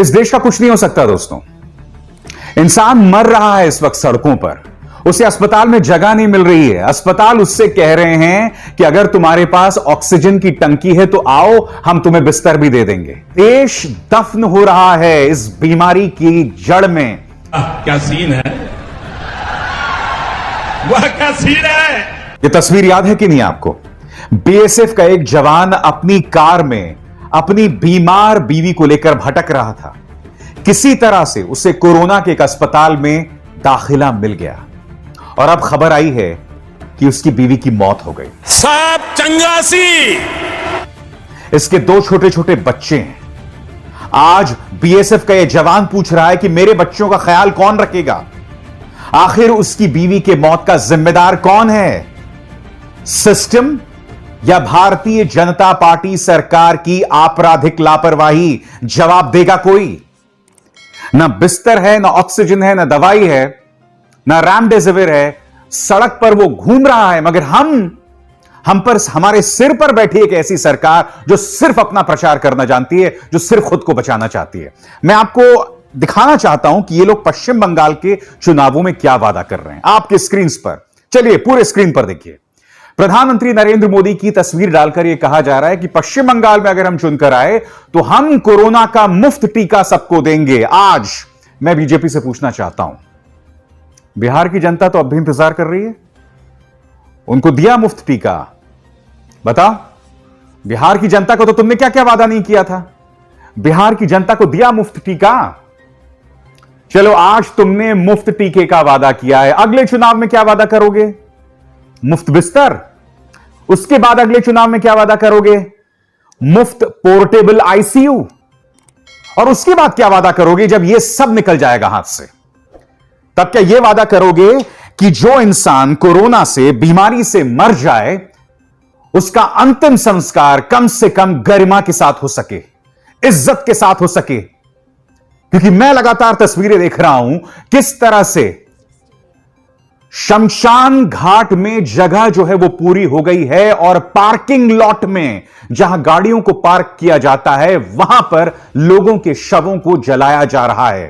इस देश का कुछ नहीं हो सकता दोस्तों। इंसान मर रहा है इस वक्त सड़कों पर, उसे अस्पताल में जगह नहीं मिल रही है। अस्पताल उससे कह रहे हैं कि अगर तुम्हारे पास ऑक्सीजन की टंकी है तो आओ, हम तुम्हें बिस्तर भी दे देंगे। देश दफन हो रहा है इस बीमारी की जड़ में। क्या सीन है, वह क्या सीन है। ये तस्वीर याद है कि नहीं आपको? बीएसएफ का एक जवान अपनी कार में अपनी बीमार बीवी को लेकर भटक रहा था। किसी तरह से उसे कोरोना के एक अस्पताल में दाखिला मिल गया और अब खबर आई है कि उसकी बीवी की मौत हो गई। साहब चंगासी, इसके 2 छोटे छोटे बच्चे हैं। आज बीएसएफ का यह जवान पूछ रहा है कि मेरे बच्चों का ख्याल कौन रखेगा? आखिर उसकी बीवी के मौत का जिम्मेदार कौन है? सिस्टम या भारतीय जनता पार्टी सरकार की आपराधिक लापरवाही? जवाब देगा कोई? ना बिस्तर है, ना ऑक्सीजन है, ना दवाई है, ना रेमडेसिविर है। सड़क पर वो घूम रहा है, मगर हमारे सिर पर बैठी एक ऐसी सरकार जो सिर्फ अपना प्रचार करना जानती है, जो सिर्फ खुद को बचाना चाहती है। मैं आपको दिखाना चाहता हूं कि ये लोग पश्चिम बंगाल के चुनावों में क्या वादा कर रहे हैं आपके स्क्रीन पर। चलिए पूरे स्क्रीन पर देखिए। प्रधानमंत्री नरेंद्र मोदी की तस्वीर डालकर यह कहा जा रहा है कि पश्चिम बंगाल में अगर हम चुनकर आए तो हम कोरोना का मुफ्त टीका सबको देंगे। आज मैं बीजेपी से पूछना चाहता हूं, बिहार की जनता तो अब भी इंतजार कर रही है। उनको दिया मुफ्त टीका? बताओ, बिहार की जनता को तो तुमने क्या क्या वादा नहीं किया था? बिहार की जनता को दिया मुफ्त टीका? चलो आज तुमने मुफ्त टीके का वादा किया है, अगले चुनाव में क्या वादा करोगे? मुफ्त बिस्तर। उसके बाद अगले चुनाव में क्या वादा करोगे? मुफ्त पोर्टेबल आईसीयू। और उसके बाद क्या वादा करोगे जब यह सब निकल जाएगा हाथ से? तब क्या यह वादा करोगे कि जो इंसान कोरोना से, बीमारी से मर जाए, उसका अंतिम संस्कार कम से कम गरिमा के साथ हो सके, इज्जत के साथ हो सके? क्योंकि मैं लगातार तस्वीरें देख रहा हूं किस तरह से शमशान घाट में जगह जो है वो पूरी हो गई है और पार्किंग लॉट में जहां गाड़ियों को पार्क किया जाता है वहां पर लोगों के शवों को जलाया जा रहा है।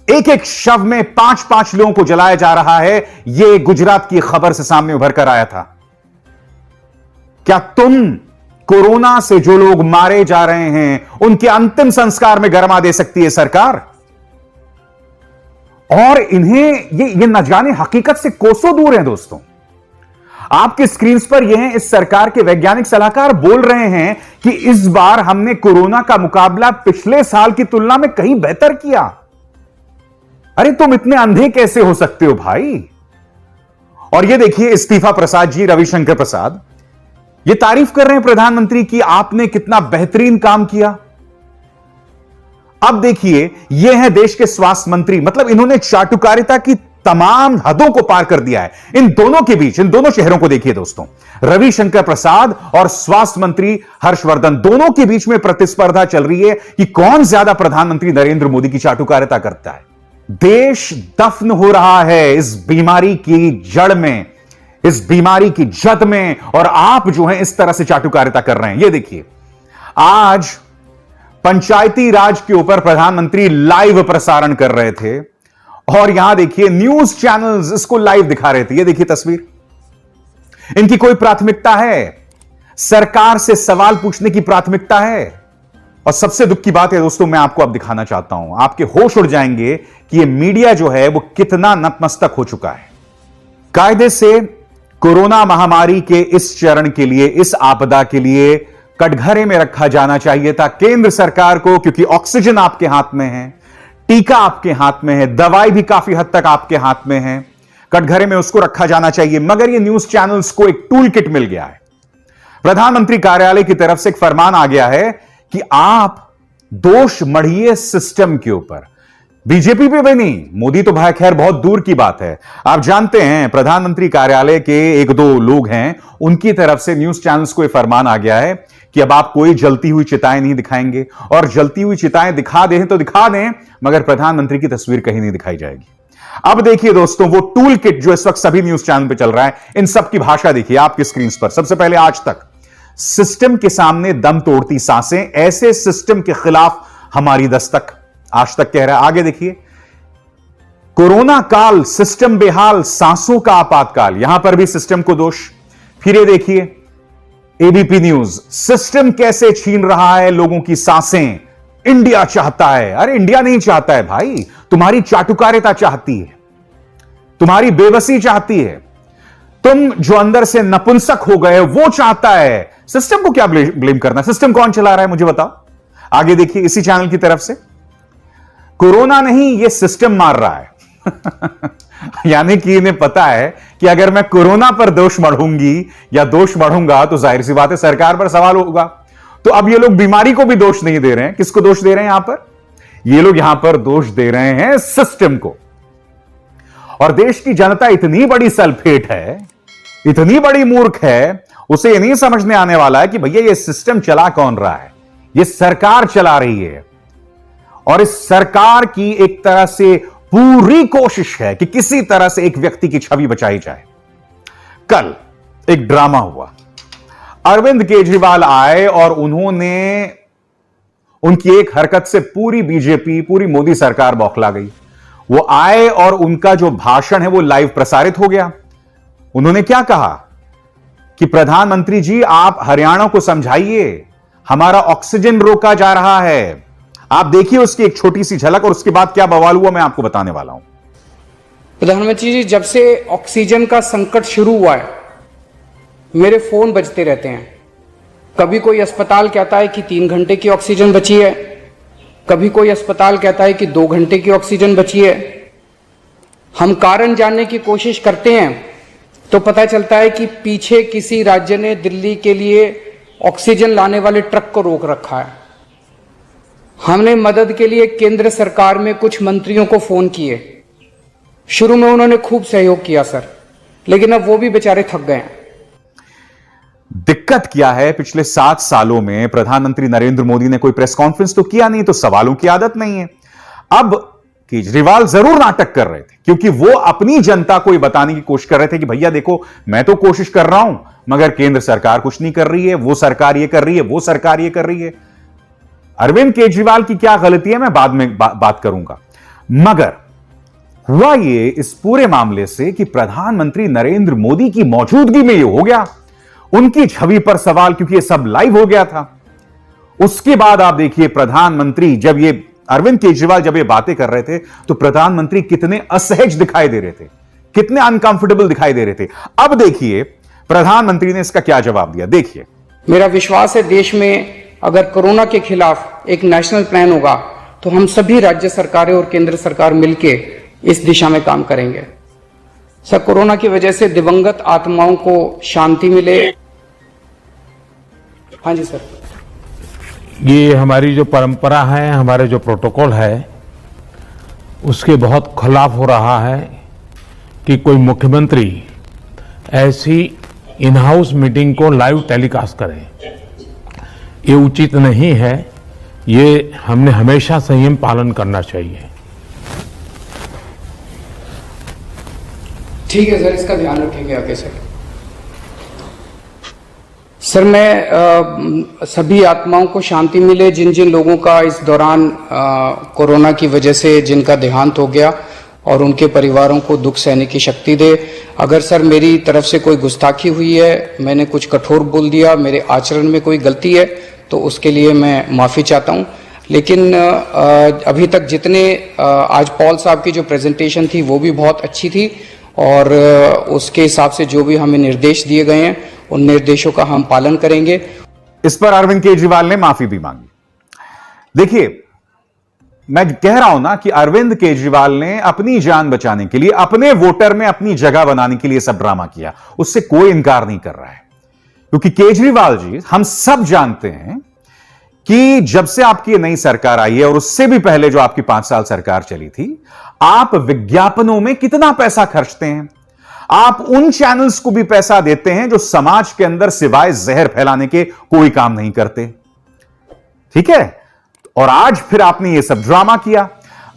एक एक शव में 5-5 लोगों को जलाया जा रहा है। यह गुजरात की खबर से सामने उभर कर आया था। क्या तुम कोरोना से जो लोग मारे जा रहे हैं उनके अंतिम संस्कार में गरिमा दे सकती है सरकार? और इन्हें ये न जाने हकीकत से कोसों दूर हैं दोस्तों। आपके स्क्रीन पर ये हैं, इस सरकार के वैज्ञानिक सलाहकार बोल रहे हैं कि इस बार हमने कोरोना का मुकाबला पिछले साल की तुलना में कहीं बेहतर किया। अरे तुम इतने अंधे कैसे हो सकते हो भाई? और ये देखिए इस्तीफा प्रसाद जी, रविशंकर प्रसाद, ये तारीफ कर रहे हैं प्रधानमंत्री की, आपने कितना बेहतरीन काम किया। अब देखिए ये है देश के स्वास्थ्य मंत्री, मतलब इन्होंने चाटुकारिता की तमाम हदों को पार कर दिया है। इन दोनों के बीच, इन दोनों चेहरों को देखिए दोस्तों, रविशंकर प्रसाद और स्वास्थ्य मंत्री हर्षवर्धन, दोनों के बीच में प्रतिस्पर्धा चल रही है कि कौन ज्यादा प्रधानमंत्री नरेंद्र मोदी की चाटुकारिता करता है। देश दफन हो रहा है इस बीमारी की जड़ में, इस बीमारी की जद में, और आप जो है इस तरह से चाटुकारिता कर रहे हैं। ये देखिए आज पंचायती राज के ऊपर प्रधानमंत्री लाइव प्रसारण कर रहे थे और यहां देखिए न्यूज चैनल्स इसको लाइव दिखा रहे थे। ये देखिए तस्वीर। इनकी कोई प्राथमिकता है? सरकार से सवाल पूछने की प्राथमिकता है। और सबसे दुख की बात है दोस्तों, मैं आपको अब दिखाना चाहता हूं, आपके होश उड़ जाएंगे कि यह मीडिया जो है वो कितना नतमस्तक हो चुका है। कायदे से कोरोना महामारी के इस चरण के लिए, इस आपदा के लिए कटघरे में रखा जाना चाहिए था केंद्र सरकार को, क्योंकि ऑक्सीजन आपके हाथ में है, टीका आपके हाथ में है, दवाई भी काफी हद तक आपके हाथ में है। कटघरे में उसको रखा जाना चाहिए, मगर ये न्यूज चैनल्स को एक टूल किट मिल गया है। प्रधानमंत्री कार्यालय की तरफ से एक फरमान आ गया है कि आप दोष मढ़िए सिस्टम के ऊपर। बीजेपी पे भी नहीं, मोदी तो भाई खैर बहुत दूर की बात है। आप जानते हैं प्रधानमंत्री कार्यालय के 1-2 लोग हैं, उनकी तरफ से न्यूज चैनल्स को यह फरमान आ गया है कि अब आप कोई जलती हुई चिताएं नहीं दिखाएंगे, और जलती हुई चिताएं दिखा दें तो दिखा दें, मगर प्रधानमंत्री की तस्वीर कहीं नहीं दिखाई जाएगी। अब देखिए दोस्तों, वो टूल किट जो इस वक्त सभी न्यूज चैनल पे चल रहा है, इन सब की भाषा देखिए आपकी स्क्रीन पर। सबसे पहले आज तक सिस्टम के सामने दम तोड़ती सांसें, ऐसे सिस्टम के खिलाफ हमारी दस्तक आज तक कह रहा है। आगे देखिए, कोरोना काल सिस्टम बेहाल, सांसों का आपातकाल, यहां पर भी सिस्टम को दोष। फिर ये देखिए एबीपी न्यूज, सिस्टम कैसे छीन रहा है लोगों की सांसें, इंडिया चाहता है। अरे इंडिया नहीं चाहता है भाई, तुम्हारी चाटुकारिता चाहती है, तुम्हारी बेबसी चाहती है, तुम जो अंदर से नपुंसक हो गए वो चाहता है। सिस्टम को क्या ब्लेम करना, सिस्टम कौन चला रहा है मुझे बताओ। आगे देखिए इसी चैनल की तरफ से, कोरोना नहीं ये सिस्टम मार रहा है। यानी कि इन्हें पता है कि अगर मैं कोरोना पर दोष मढ़ूंगी या दोष मढ़ूंगा तो जाहिर सी बात है सरकार पर सवाल होगा। तो अब ये लोग बीमारी को भी दोष नहीं दे रहे हैं, किसको दोष दे रहे हैं यहां पर, ये लोग यहां पर दोष दे रहे हैं सिस्टम को। और देश की जनता इतनी बड़ी सल्फेट है, इतनी बड़ी मूर्ख है, उसे यह नहीं समझने आने वाला है कि भैया ये सिस्टम चला कौन रहा है, ये सरकार चला रही है। और इस सरकार की एक तरह से पूरी कोशिश है कि किसी तरह से एक व्यक्ति की छवि बचाई जाए। कल एक ड्रामा हुआ, अरविंद केजरीवाल आए और उन्होंने, उनकी एक हरकत से पूरी बीजेपी, पूरी मोदी सरकार बौखला गई। वो आए और उनका जो भाषण है वो लाइव प्रसारित हो गया। उन्होंने क्या कहा कि प्रधानमंत्री जी आप हरियाणा को समझाइए, हमारा ऑक्सीजन रोका जा रहा है। आप देखिए उसकी एक छोटी सी झलक और उसके बाद क्या बवाल हुआ मैं आपको बताने वाला हूं। प्रधानमंत्री जी, जब से ऑक्सीजन का संकट शुरू हुआ है मेरे फोन बजते रहते हैं। कभी कोई अस्पताल कहता है कि 3 घंटे की ऑक्सीजन बची है, कभी कोई अस्पताल कहता है कि 2 घंटे की ऑक्सीजन बची है। हम कारण जानने की कोशिश करते हैं तो पता चलता है कि पीछे किसी राज्य ने दिल्ली के लिए ऑक्सीजन लाने वाले ट्रक को रोक रखा है। हमने मदद के लिए केंद्र सरकार में कुछ मंत्रियों को फोन किए, शुरू में उन्होंने खूब सहयोग किया सर, लेकिन अब वो भी बेचारे थक गए हैं। दिक्कत क्या है, पिछले 7 सालों में प्रधानमंत्री नरेंद्र मोदी ने कोई प्रेस कॉन्फ्रेंस तो किया नहीं, तो सवालों की आदत नहीं है। अब केजरीवाल जरूर नाटक कर रहे थे क्योंकि वो अपनी जनता को ये बताने की कोशिश कर रहे थे कि भैया देखो मैं तो कोशिश कर रहा हूं मगर केंद्र सरकार कुछ नहीं कर रही है, वो सरकार ये कर रही है, वो सरकार ये कर रही है। अरविंद केजरीवाल की क्या गलती है मैं बाद में बात करूंगा, मगर हुआ ये इस पूरे मामले से कि प्रधानमंत्री नरेंद्र मोदी की मौजूदगी में ये हो गया, उनकी छवि पर सवाल, क्योंकि ये सब लाइव हो गया था। उसके बाद आप देखिए प्रधानमंत्री, जब ये अरविंद केजरीवाल जब ये बातें कर रहे थे तो प्रधानमंत्री कितने असहज दिखाई दे रहे थे, कितने अनकंफर्टेबल दिखाई दे रहे थे। अब देखिए प्रधानमंत्री ने इसका क्या जवाब दिया, देखिए। मेरा विश्वास है देश में अगर कोरोना के खिलाफ एक नेशनल प्लान होगा तो हम सभी राज्य सरकारें और केंद्र सरकार मिलके इस दिशा में काम करेंगे। सर, कोरोना की वजह से दिवंगत आत्माओं को शांति मिले। हाँ जी सर। ये हमारी जो परंपरा है, हमारे जो प्रोटोकॉल है, उसके बहुत खिलाफ हो रहा है कि कोई मुख्यमंत्री ऐसी इन हाउस मीटिंग को लाइव टेलीकास्ट करे। ये उचित नहीं है, ये हमने हमेशा संयम पालन करना चाहिए। ठीक है सर, इसका ध्यान रखेंगे आगे सर। सर, मैं सभी आत्माओं को शांति मिले जिन जिन लोगों का इस दौरान कोरोना की वजह से जिनका देहांत हो गया, और उनके परिवारों को दुख सहने की शक्ति दे। अगर सर मेरी तरफ से कोई गुस्ताखी हुई है, मैंने कुछ कठोर बोल दिया, मेरे आचरण में कोई गलती है, तो उसके लिए मैं माफ़ी चाहता हूं। लेकिन अभी तक जितने आज पॉल साहब की जो प्रेजेंटेशन थी वो भी बहुत अच्छी थी, और उसके हिसाब से जो भी हमें निर्देश दिए गए हैं उन निर्देशों का हम पालन करेंगे। इस पर अरविंद केजरीवाल ने माफी भी मांगी। देखिए, मैं कह रहा हूं ना कि अरविंद केजरीवाल ने अपनी जान बचाने के लिए, अपने वोटर में अपनी जगह बनाने के लिए सब ड्रामा किया, उससे कोई इनकार नहीं कर रहा है। क्योंकि केजरीवाल जी, हम सब जानते हैं कि जब से आपकी ये नई सरकार आई है और उससे भी पहले जो आपकी 5 साल सरकार चली थी, आप विज्ञापनों में कितना पैसा खर्चते हैं। आप उन चैनल्स को भी पैसा देते हैं जो समाज के अंदर सिवाय जहर फैलाने के कोई काम नहीं करते, ठीक है। और आज फिर आपने ये सब ड्रामा किया,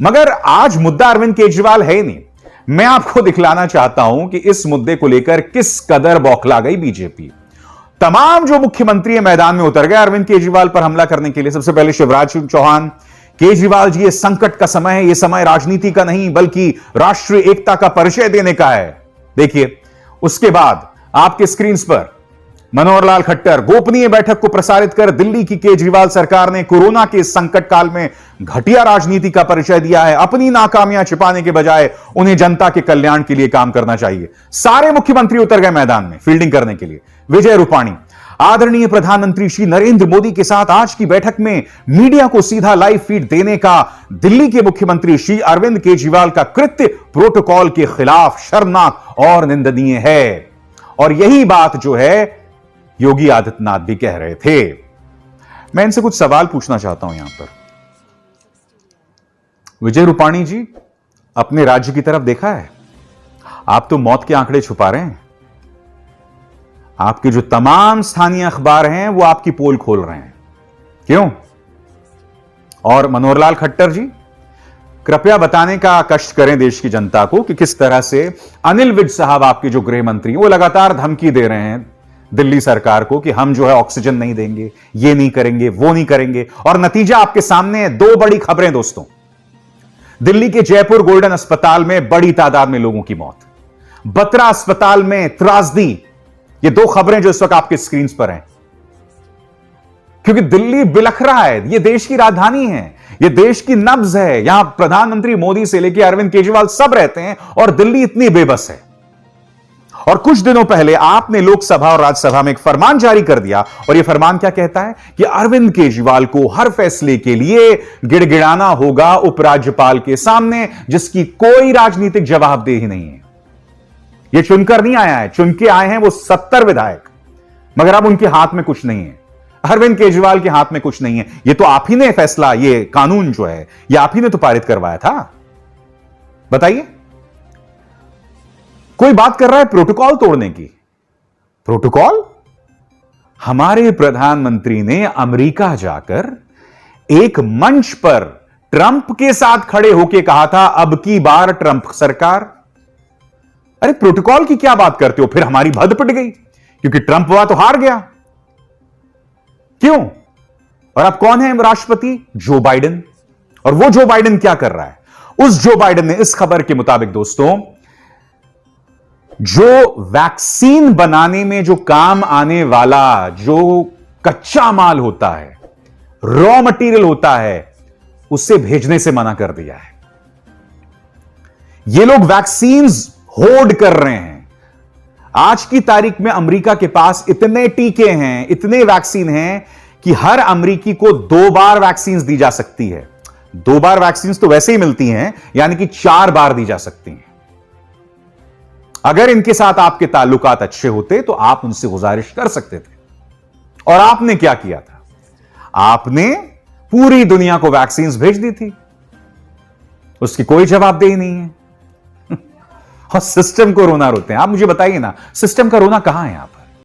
मगर आज मुद्दा अरविंद केजरीवाल है ही नहीं। मैं आपको दिखलाना चाहता हूं कि इस मुद्दे को लेकर किस कदर बौखला गई बीजेपी। तमाम जो मुख्यमंत्री मैदान में उतर गए अरविंद केजरीवाल पर हमला करने के लिए। सबसे पहले शिवराज सिंह चौहान, केजरीवाल जी, ये संकट का समय है, ये समय राजनीति का नहीं बल्कि राष्ट्रीय एकता का परिचय देने का है। देखिए, उसके बाद आपके स्क्रीन पर मनोहर लाल खट्टर, गोपनीय बैठक को प्रसारित कर दिल्ली की केजरीवाल सरकार ने कोरोना के संकट काल में घटिया राजनीति का परिचय दिया है। अपनी नाकामियां छिपाने के बजाय उन्हें जनता के कल्याण के लिए काम करना चाहिए। सारे मुख्यमंत्री उतर गए मैदान में फील्डिंग करने के लिए। विजय रूपाणी, आदरणीय प्रधानमंत्री श्री नरेंद्र मोदी के साथ आज की बैठक में मीडिया को सीधा लाइव फीड देने का दिल्ली के मुख्यमंत्री श्री अरविंद केजरीवाल का कृत्य प्रोटोकॉल के खिलाफ शर्मनाक और निंदनीय है। और यही बात जो है योगी आदित्यनाथ भी कह रहे थे। मैं इनसे कुछ सवाल पूछना चाहता हूं यहां पर। विजय रूपाणी जी, अपने राज्य की तरफ देखा है? आप तो मौत के आंकड़े छुपा रहे हैं। आपके जो तमाम स्थानीय अखबार हैं वो आपकी पोल खोल रहे हैं। क्यों? और मनोहर लाल खट्टर जी, कृपया बताने का कष्ट करें देश की जनता को कि किस तरह से अनिल विज साहब, आपके जो गृह मंत्री, वो लगातार धमकी दे रहे हैं दिल्ली सरकार को कि हम जो है ऑक्सीजन नहीं देंगे, ये नहीं करेंगे, वो नहीं करेंगे। और नतीजा आपके सामने है। दो बड़ी खबरें दोस्तों, दिल्ली के जयपुर गोल्डन अस्पताल में बड़ी तादाद में लोगों की मौत, बत्रा अस्पताल में त्रासदी। ये दो खबरें जो इस वक्त आपके स्क्रीन पर हैं, क्योंकि दिल्ली बिलख रहा है। ये देश की राजधानी है, ये देश की नब्ज है। यहां प्रधानमंत्री मोदी से लेकर अरविंद केजरीवाल सब रहते हैं और दिल्ली इतनी बेबस है। और कुछ दिनों पहले आपने लोकसभा और राज्यसभा में एक फरमान जारी कर दिया, और यह फरमान क्या कहता है कि अरविंद केजरीवाल को हर फैसले के लिए गिड़गिड़ाना होगा उपराज्यपाल के सामने, जिसकी कोई राजनीतिक जवाबदेही नहीं है। यह चुनकर नहीं आया है, चुन के आए हैं वो 70 विधायक, मगर अब उनके हाथ में कुछ नहीं है। अरविंद केजरीवाल के हाथ में कुछ नहीं है। यह तो आप ही ने फैसला, ये कानून जो है, यह आप ही ने तो पारित करवाया था। बताइए, कोई बात कर रहा है प्रोटोकॉल तोड़ने की। प्रोटोकॉल? हमारे प्रधानमंत्री ने अमेरिका जाकर एक मंच पर ट्रंप के साथ खड़े होकर कहा था, अब की बार ट्रंप सरकार। अरे प्रोटोकॉल की क्या बात करते हो? फिर हमारी भद पिट गई क्योंकि ट्रंप हुआ तो हार गया। क्यों? और अब कौन है राष्ट्रपति? Joe Biden. और वो जो बाइडेन क्या कर रहा है? उस जो बाइडेन ने इस खबर के मुताबिक दोस्तों, जो वैक्सीन बनाने में जो काम आने वाला जो कच्चा माल होता है, रॉ मटेरियल होता है, उसे भेजने से मना कर दिया है। ये लोग वैक्सीन्स होर्ड कर रहे हैं। आज की तारीख में अमेरिका के पास इतने टीके हैं, इतने वैक्सीन हैं कि हर अमेरिकी को 2 बार वैक्सीन दी जा सकती है। 2 बार वैक्सीन तो वैसे ही मिलती हैं, यानी कि 4 बार दी जा सकती हैं। अगर इनके साथ आपके ताल्लुकात अच्छे होते तो आप उनसे गुजारिश कर सकते थे। और आपने क्या किया था? आपने पूरी दुनिया को वैक्सीन भेज दी थी। उसकी कोई जवाबदेही नहीं है। और सिस्टम को रोना रोते हैं। आप मुझे बताइए ना, सिस्टम का रोना कहां है यहां पर?